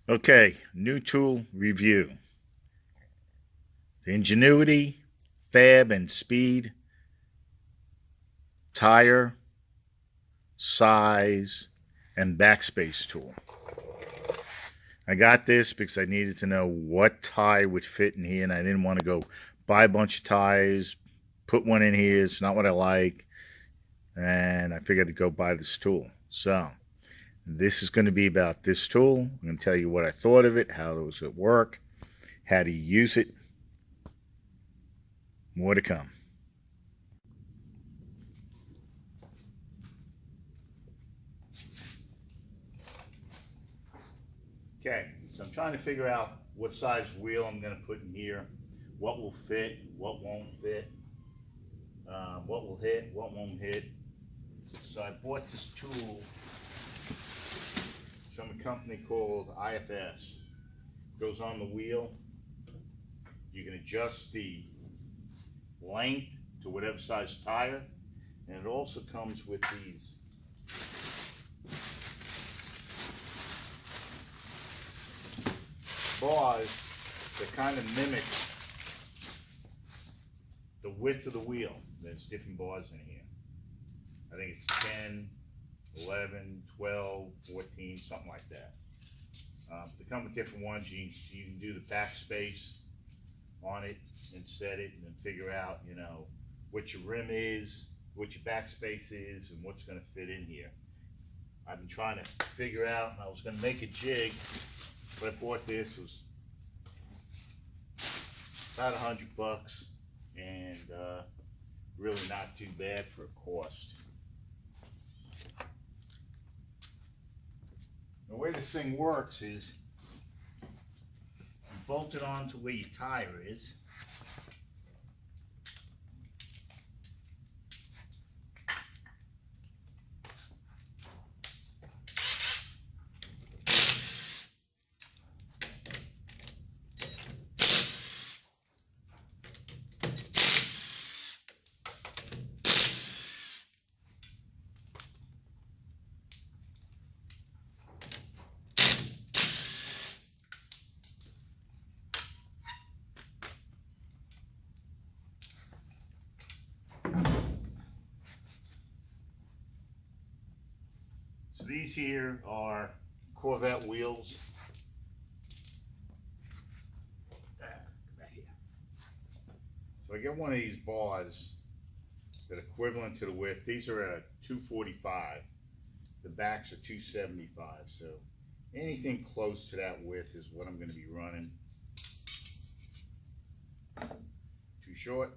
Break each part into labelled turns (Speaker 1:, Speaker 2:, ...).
Speaker 1: Okay, new tool review. The Ingenuity Fab and Speed tire, size, and backspace tool. I got this because I needed to know what tie would fit in here, and I didn't want to go buy a bunch of tires, put one in here. It's not what I like, and I figured to go buy this tool. So this is going to be about this tool. I'm going to tell you what I thought of it, how does it work, how to use it. More to come. Okay, so I'm trying to figure out what size wheel I'm going to put in here, what will fit, what won't fit, what will hit, what won't hit. So I bought this tool from a company called IFS. It goes on the wheel. You can adjust the length to whatever size tire, and it also comes with these bars that kind of mimic the width of the wheel. There's different bars in here. I think it's 10, 11, 12, 14, something like that. They come with different ones. You can do the backspace on it and set it and then figure out, what your rim is, what your backspace is, and what's going to fit in here. I've been trying to figure out, and I was going to make a jig, but I bought this. It was about $100, and really not too bad for a cost. The way this thing works is you bolt it on to where your tire is. So these here are Corvette wheels. Back here. So I get one of these bars that are equivalent to the width. These are at 245. The backs are 275. So anything close to that width is what I'm going to be running. Too short.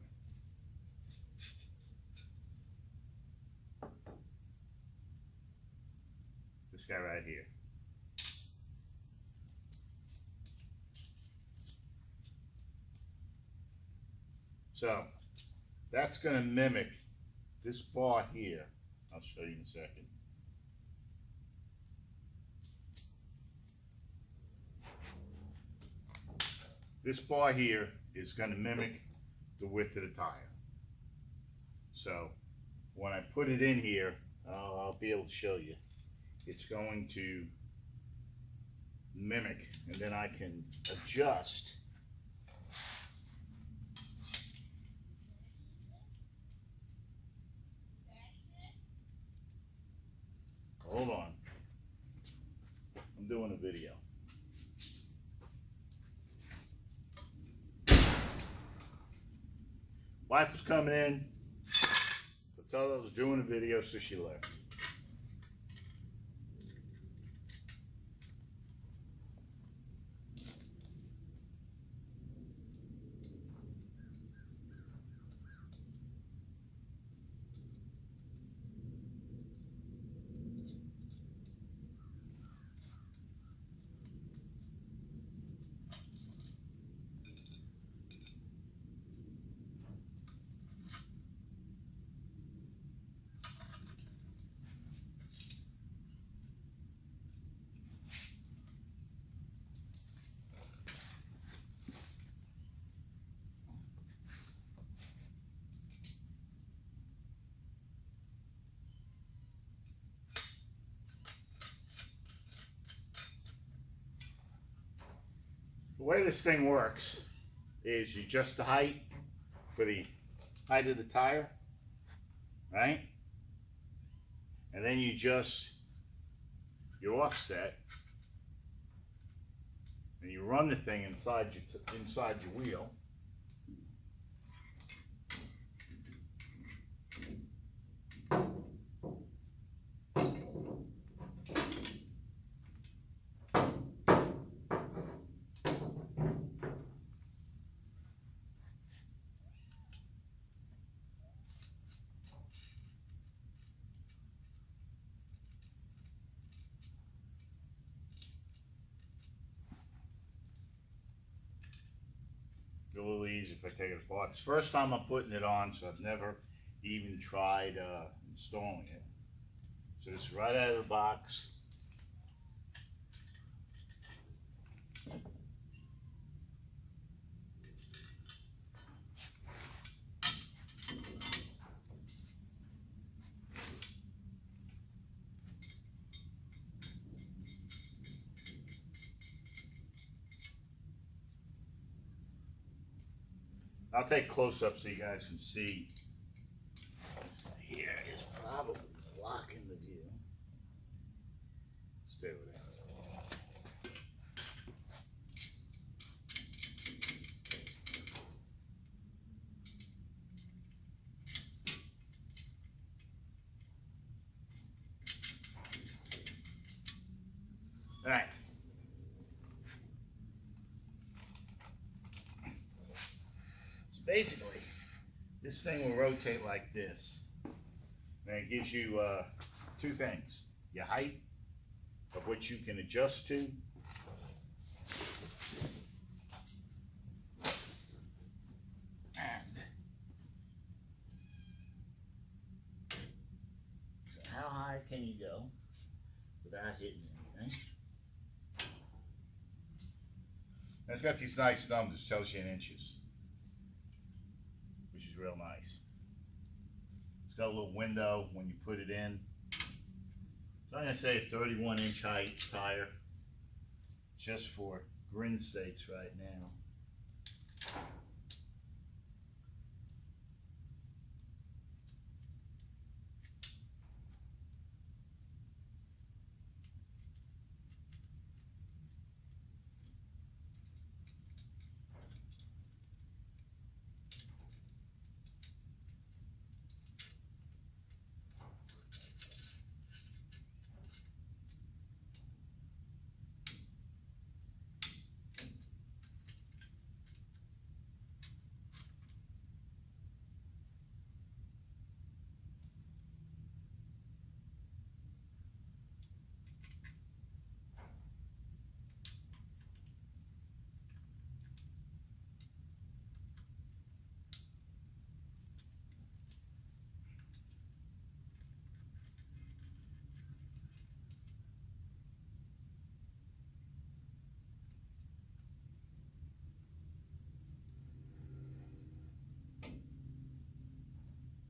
Speaker 1: This guy right here. So that's going to mimic this bar here. I'll show you in a second. This bar here is going to mimic the width of the tire. So when I put it in here, I'll be able to show you. It's going to mimic, and then I can adjust hold on, I'm doing a video. Wife was coming in, I told her I was doing a video, so she left. The way this thing works is you adjust the height for the height of the tire, right? And then you adjust your offset, and you run the thing inside your wheel. A little easy if I take it apart. It's the first time I'm putting it on, so I've never even tried installing it. So it's right out of the box. I'll take close-up so you guys can see. This guy here is probably blocking the view. Stay with it. All right. So basically, this thing will rotate like this. And it gives you two things. Your height, of which you can adjust to. And so how high can you go without hitting anything? And it's got these nice numbers, tells you in inches, which is real nice. It's got a little window when you put it in. So I'm going to say a 31-inch height tire, just for grin's sakes right now.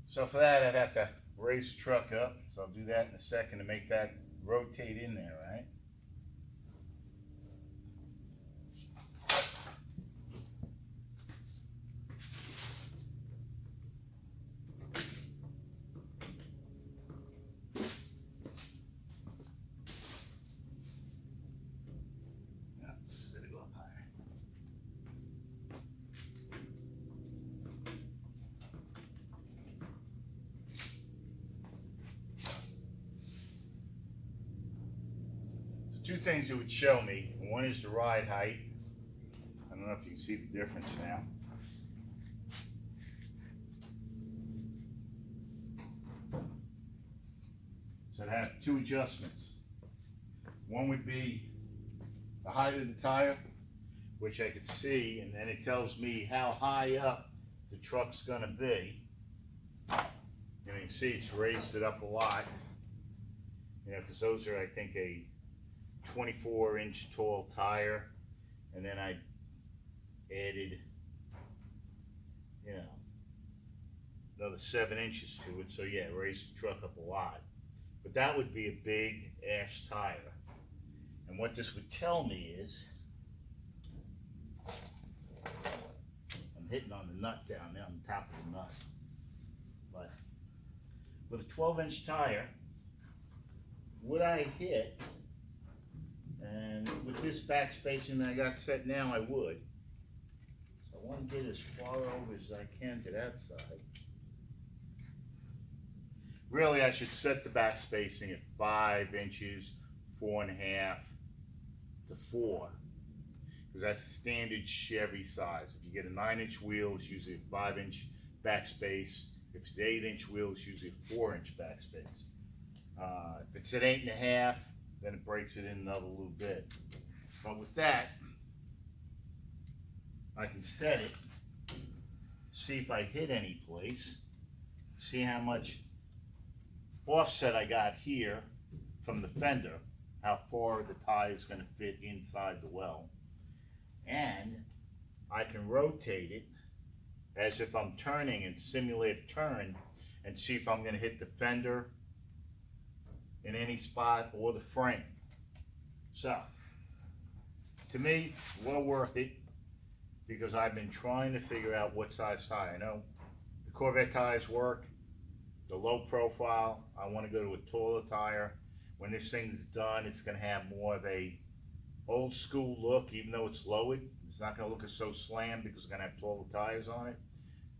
Speaker 1: So for that, I'd have to raise the truck up. So I'll do that in a second to make that rotate in there, right? Yeah, this is gonna go up higher. Two things it would show me. One is the ride height. I don't know if you can see the difference now. So I'd have two adjustments. One would be the height of the tire, which I could see, and then it tells me how high up the truck's gonna be. And you can see it's raised it up a lot. You know, because those are, I think, a 24-inch tall tire, and then I added, you know, another 7 inches to it. So yeah, it raised the truck up a lot. But that would be a big ass tire. And what this would tell me is hitting on the nut down there, on the top of the nut. But with a 12-inch tire, would I hit, and with this backspacing that I got set now, I would. So I want to get as far over as I can to that side. Really, I should set the backspacing at 5 inches, 4.5 to 4, because that's a standard Chevy size. If you get a 9-inch wheel, it's usually a 5-inch backspace. If it's an 8-inch wheel, it's usually a 4-inch backspace. If it's at 8.5, then it breaks it in another little bit. But with that, I can set it, see if I hit any place, see how much offset I got here from the fender, how far the tire is going to fit inside the well, and I can rotate it as if I'm turning and simulate a turn and see if I'm going to hit the fender in any spot or the frame. So to me, well worth it, because I've been trying to figure out what size tire. I know the Corvette tires work, the low profile. I want to go to a taller tire. When this thing's done, it's going to have more of a old school look, even though it's lowered. It's not going to look as so slammed because it's going to have taller tires on it.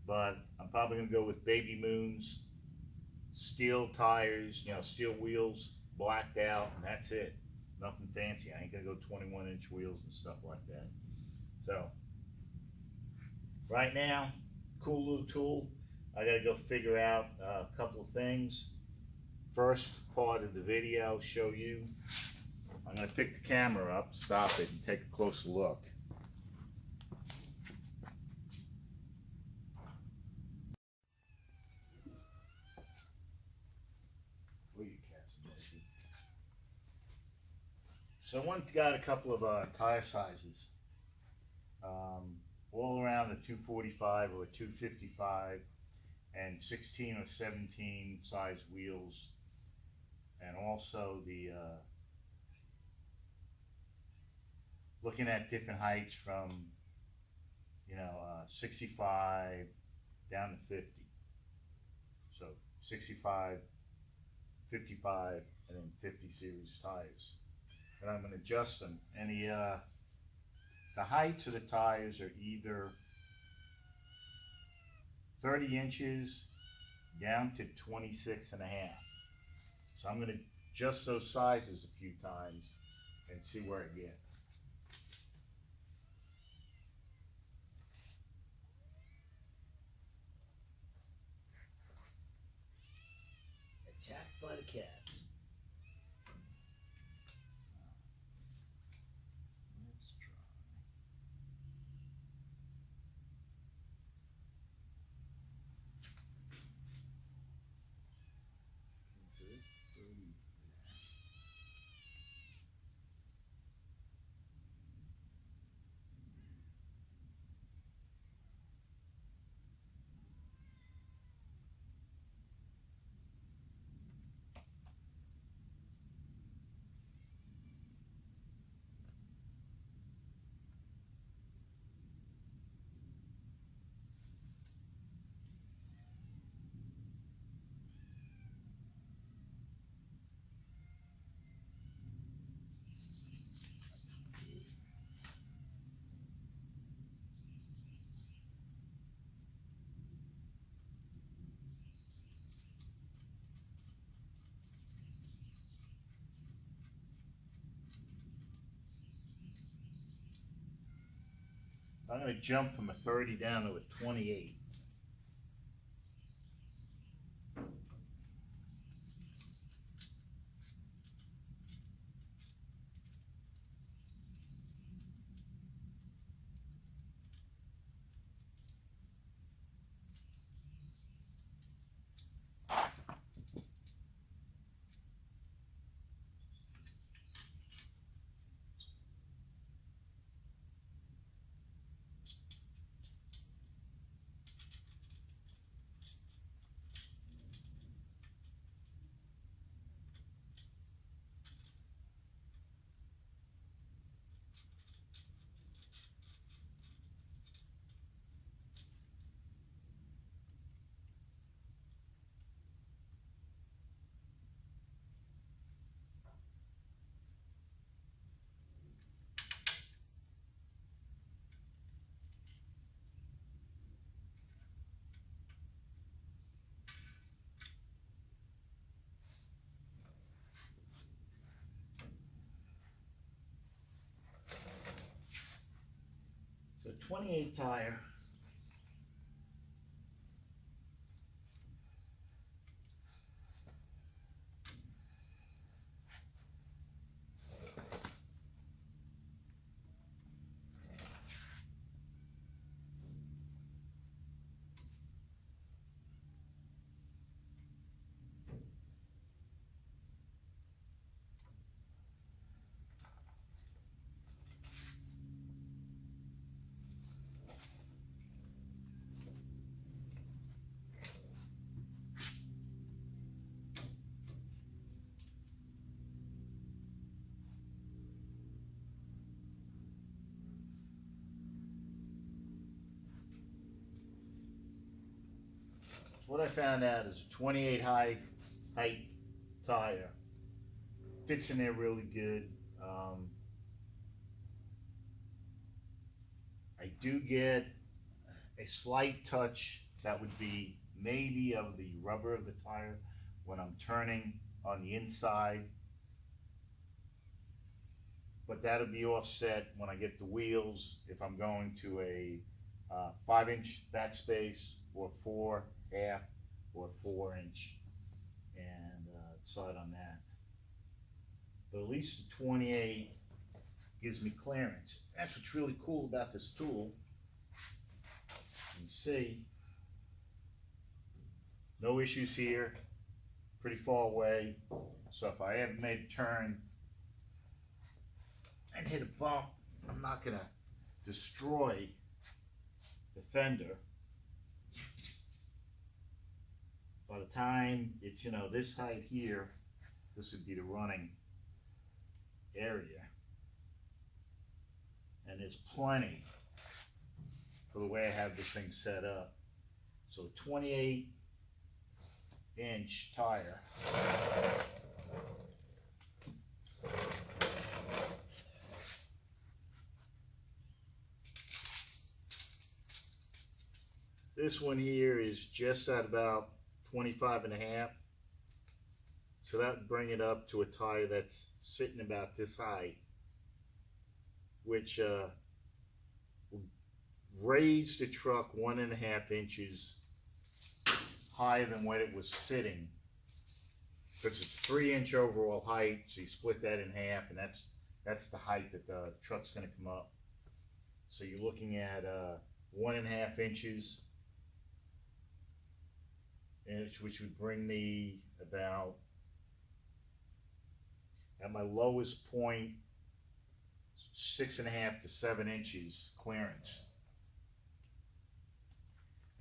Speaker 1: But I'm probably going to go with Baby Moons, steel tires, you know, steel wheels, blacked out, and that's it. Nothing fancy. I ain't going to go 21-inch wheels and stuff like that. So right now, cool little tool. I gotta go figure out a couple of things. First part of the video, show you. I'm gonna pick the camera up, stop it, and take a closer look. Where you cats, Missy? So I went got a couple of tire sizes. All around the 245 or 255. And 16 or 17 size wheels, and also the looking at different heights from 65 down to 50. So 65, 55, and then 50 series tires, and I'm going to adjust them. And the heights of the tires are either 30 inches down to 26 and a half. So I'm going to adjust those sizes a few times and see where I get. Attacked by the cats. Let's try. I'm going to jump from a 30 down to a 28. 28 tire. What I found out is a 28 height tire fits in there really good. I do get a slight touch that would be maybe of the rubber of the tire when I'm turning on the inside, but that'll be offset when I get the wheels if I'm going to a 5-inch backspace or 4.5 or 4-inch and decide on that. But at least the 28 gives me clearance. That's what's really cool about this tool. You see, no issues here, pretty far away. So if I ever made a turn and hit a bump, I'm not gonna destroy the fender. By the time it's, this height here, this would be the running area. And there's plenty for the way I have this thing set up. So 28-inch tire. This one here is just at about 25.5. So that would bring it up to a tire that's sitting about this high, which will raise the truck 1.5 inches higher than what it was sitting. Because it's 3-inch overall height, so you split that in half, and that's the height that the truck's going to come up. So you're looking at 1.5 inches, which would bring me about, at my lowest point, 6.5 to 7 inches clearance.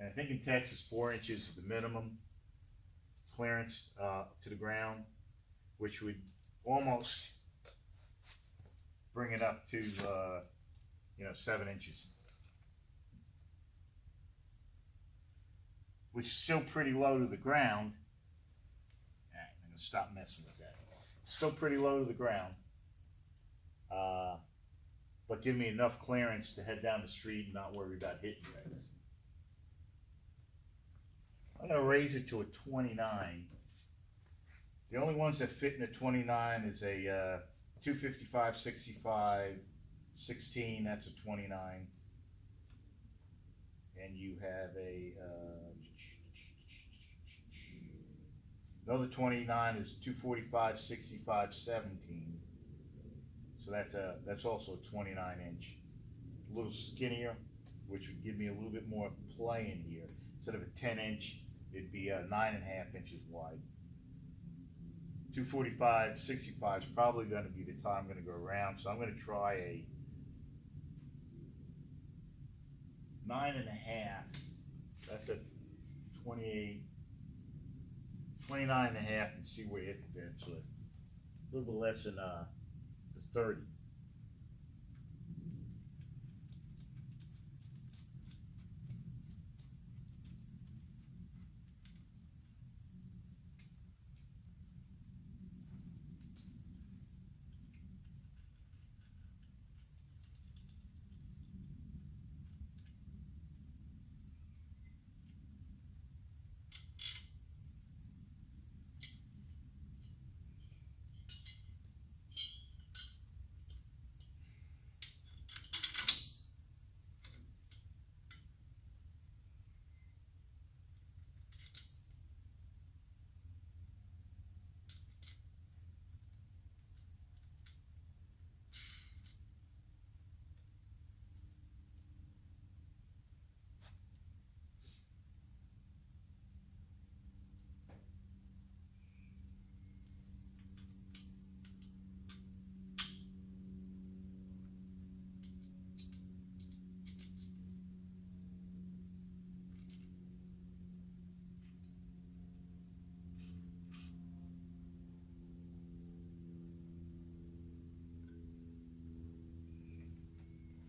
Speaker 1: And I think in Texas 4 inches is the minimum clearance to the ground, which would almost bring it up to 7 inches, which is still pretty low to the ground. All right, I'm gonna stop messing with that. Still pretty low to the ground, but give me enough clearance to head down the street and not worry about hitting things. I'm gonna raise it to a 29. The only ones that fit in a 29 is a 255, 65, 16, that's a 29. And you have another 29 is 245, 65, 17. So that's also a 29-inch. A little skinnier, which would give me a little bit more play in here. Instead of a 10-inch, it'd be 9.5 inches wide. 245, 65 is probably going to be the time I'm going to go around. So I'm going to try a 9.5. That's a 28, 29.5, and see where it fits. A little bit less than the 30.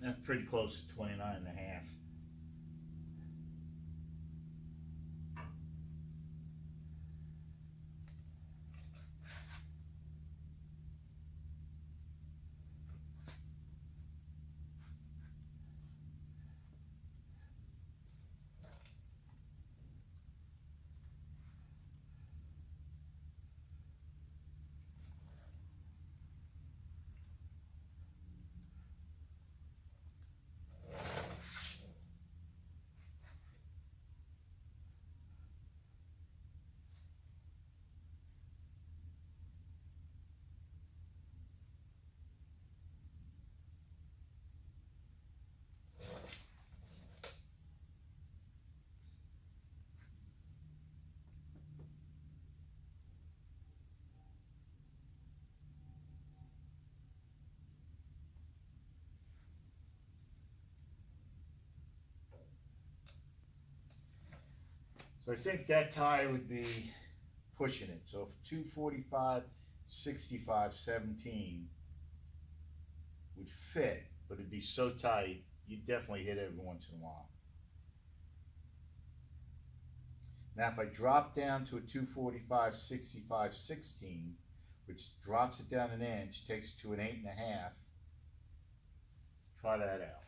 Speaker 1: That's pretty close to 29.5. So I think that tire would be pushing it. So if 245, 65, 17 would fit, but it'd be so tight, you'd definitely hit it every once in a while. Now if I drop down to a 245, 65, 16, which drops it down an inch, takes it to an 8.5, try that out.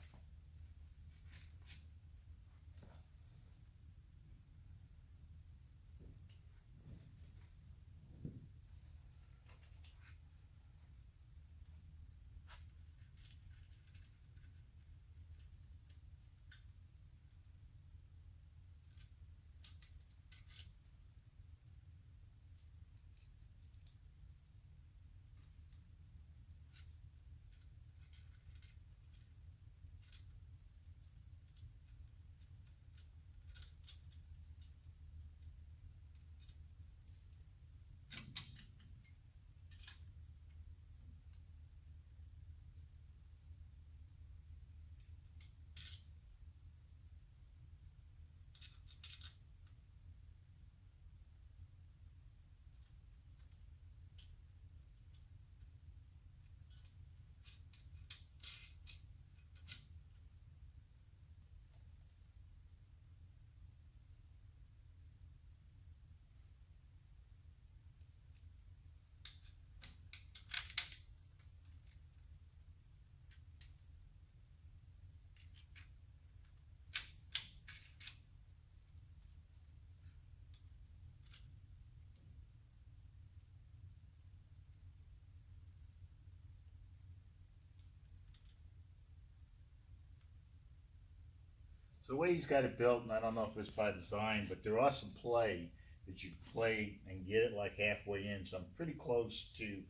Speaker 1: So the way he's got it built, and I don't know if it's by design, but there are some play that you can play and get it like halfway in. So I'm pretty close to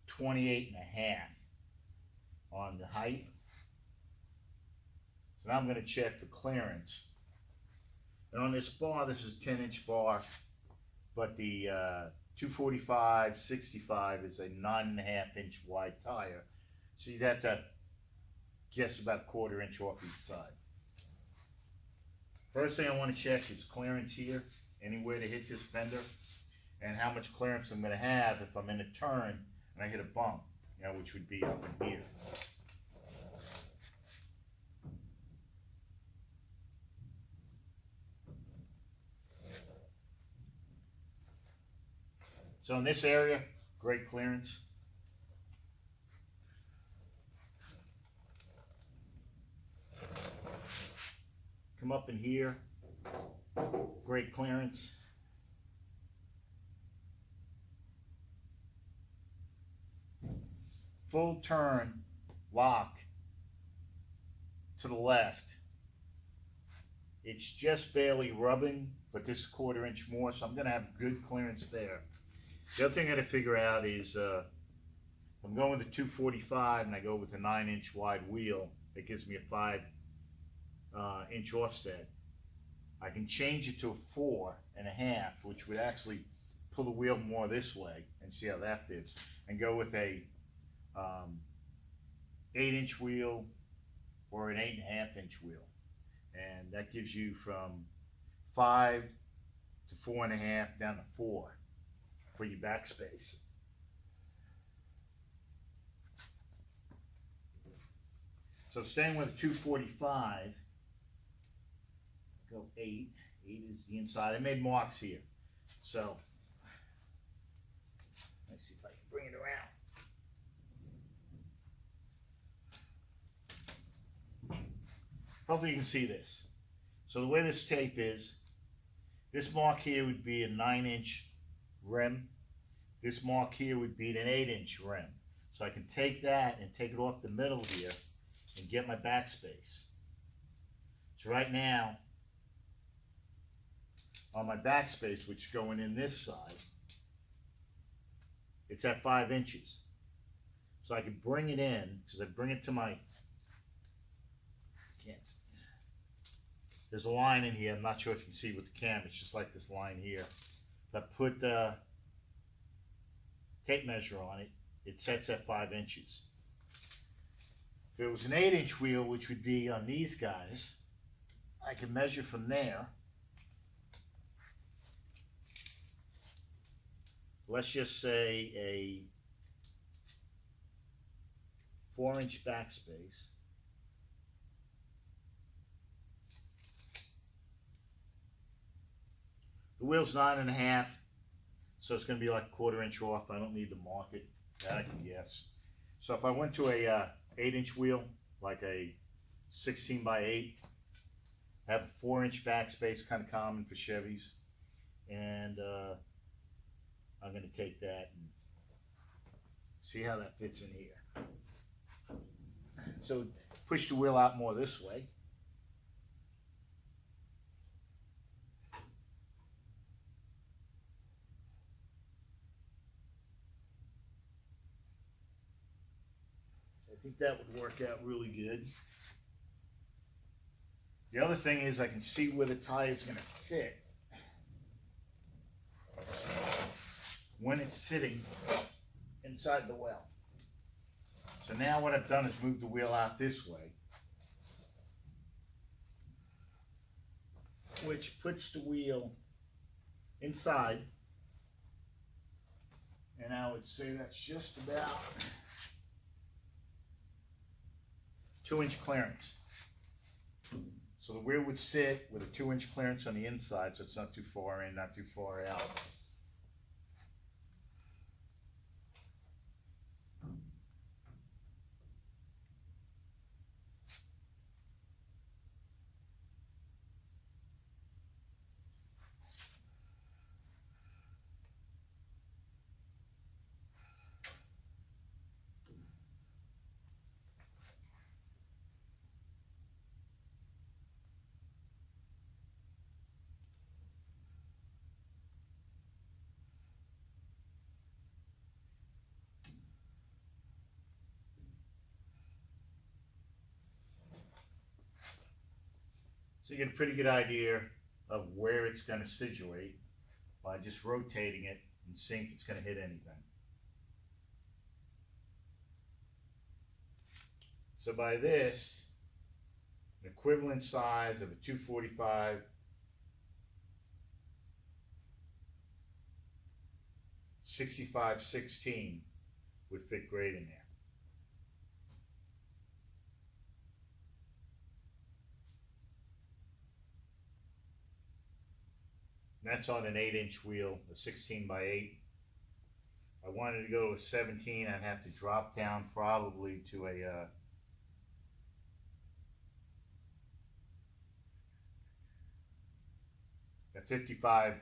Speaker 1: 28.5 on the height. So now I'm going to check for clearance. And on this bar, this is a 10-inch bar, but the 245, 65 is a 9.5-inch wide tire. So you'd have to guess about a 1/4 inch off each side. First thing I want to check is clearance here, anywhere to hit this fender, and how much clearance I'm going to have if I'm in a turn and I hit a bump, which would be up in here. So in this area, great clearance. Come up in here, great clearance. Full turn, lock to the left. It's just barely rubbing, but this is 1/4 inch more, so I'm gonna have good clearance there. The other thing I gotta figure out is, I'm going with a 245 and I go with a 9-inch wide wheel. That gives me a 5-inch offset. I can change it to a 4.5, which would actually pull the wheel more this way, and see how that fits, and go with a 8-inch wheel or an 8.5-inch wheel, and that gives you from 5 to 4.5 down to 4 for your backspace. So So staying with a 245, go 8. 8 is the inside. I made marks here. So let's see if I can bring it around. Hopefully you can see this. So the way this tape is, this mark here would be a 9-inch rim. This mark here would be an 8-inch rim. So I can take that and take it off the middle here and get my backspace. So right now, on my backspace, which is going in this side, it's at 5 inches. So I can bring it in, because I bring it to my, there's a line in here, I'm not sure if you can see with the camera, it's just like this line here. If I put the tape measure on it, it sets at 5 inches. If it was an 8-inch wheel, which would be on these guys, I can measure from there. Let's just say a 4-inch backspace. The wheel's 9.5, so it's going to be like a 1/4 inch off. I don't need to mark it. That I can guess. So if I went to a 8-inch wheel, like a 16x8, have a 4-inch backspace, kind of common for Chevys, and I'm going to take that and see how that fits in here. So push the wheel out more this way. I think that would work out really good. The other thing is I can see where the tire is going to fit when it's sitting inside the well. So now what I've done is move the wheel out this way, which puts the wheel inside, and I would say that's just about 2-inch clearance. So the wheel would sit with a 2-inch clearance on the inside, so it's not too far in, not too far out. So you get a pretty good idea of where it's going to situate by just rotating it and seeing if it's going to hit anything. So by this, an equivalent size of a 245 65/16 would fit great in there. That's on an 8-inch wheel, a 16x8. I wanted to go to a 17, I'd have to drop down probably to a 55.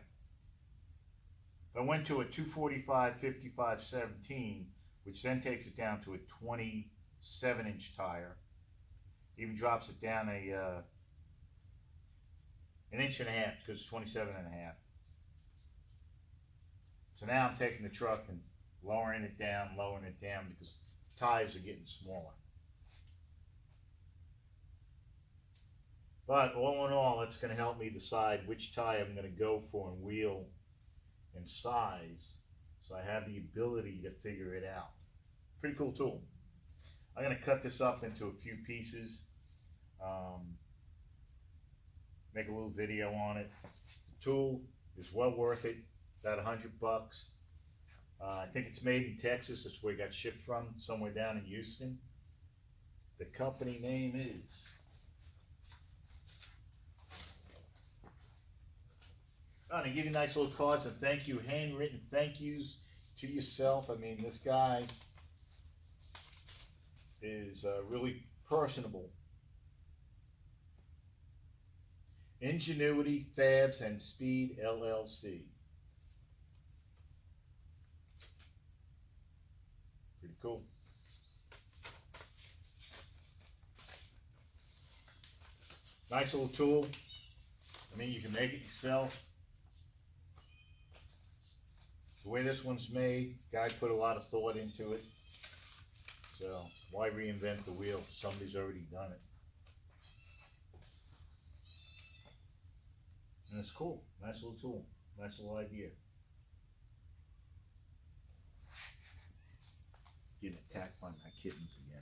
Speaker 1: If I went to a 245 55/17, which then takes it down to a 27-inch tire, even drops it down an 1.5 inches because it's 27.5. So now I'm taking the truck and lowering it down because tires are getting smaller. But all in all, it's going to help me decide which tire I'm going to go for in wheel and size, so I have the ability to figure it out. Pretty cool tool. I'm going to cut this up into a few pieces, make a little video on it. The tool is well worth it, about $100. I think it's made in Texas. That's where it got shipped from, somewhere down in Houston. The company name is oh, and they give you nice little cards and thank you, handwritten thank yous to yourself. I mean, this guy is really personable. Ingenuity Fabs and Speed LLC. Pretty cool. Nice little tool. I mean, you can make it yourself. The way this one's made, guy put a lot of thought into it. So why reinvent the wheel? Somebody's already done it. And it's cool. Nice little tool. Nice little idea. Getting attacked by my kittens again.